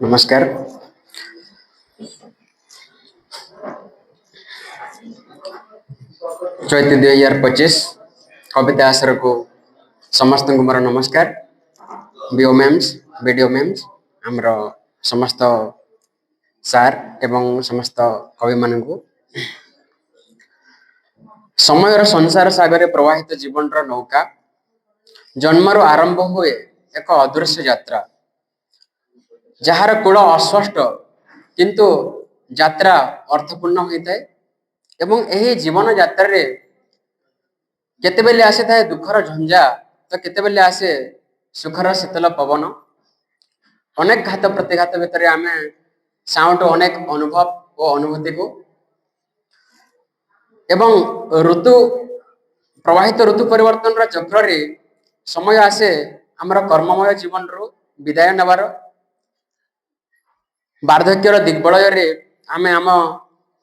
नमस्कार। चैती 2025 कविता आसर को समस्त को मोर नमस्कार। बीओ मेम्स वीडियो मेम्स आमर समस्त सार एवं समस्त कवि मान समय संसार सागर प्रवाहित जीवन नौका जन्मर आरंभ हुए एक अदृश्य यात्रा जार कूल अस्पष्ट किंतु यात्रा अर्थपूर्ण होता है एवं यही जीवन यात्रा रे केतेबेले आसे थाए दुखर झंझा तो केतेबेले आसे सुखर शीतल पवन अनेक घात प्रतिघात भितर आम साउंड अनेक अनुभव और अनुभूति को एवं ऋतु प्रवाहित ऋतु परिवर्तन चक्र रे समय आसे आमर कर्ममय जीवन रु विदाय नबार वार्धक्यर दिग्बलय रे आमे आम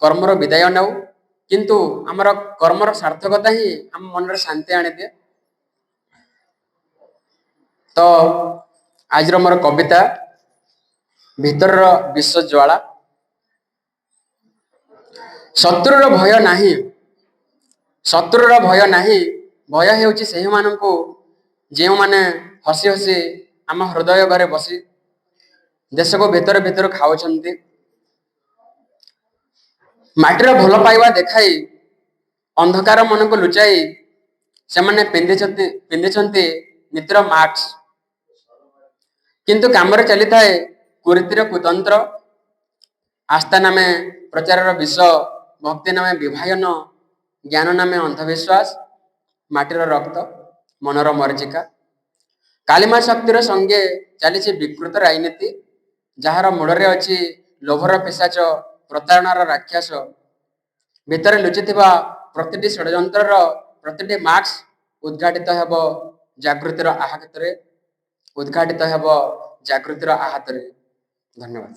कर्मर विदाय नौ किंतु आमर कर्मर सार्थकता ही आम मन शांति आनी दिए। तो आज मोर कविता भीतर विश्व ज्वाला शत्रुर भय नाही शत्रुर भय नाही भय हेउची सेहि माननकु जेउ माने हसी हसी आम हृदय घरे बसी देश को भीतर भीतर खाऊछंती माटीर भल पाइबा देखाई अंधकार मन को लुचाई से माने पिंधिछंती नितर मास्क किंतु कामरे चली थाए कुरीतिर कुतंत्र आस्था नामे प्रचार विष भक्ति नामे विभाजन ज्ञान नामे अंधविश्वास माटीर रक्त मनर मरीचिका कालीमा शक्तिर संगे चली विकृत राजनीति जार मूल अच्छी लोभर पिशाच प्रतारणार राक्षस भितर लुचि प्रति षड्यंतर प्रति मार्क्स उद्घाटित हेब जागृतिर आहत उद्घाटित हेब जागृतिर आहत। धन्यवाद।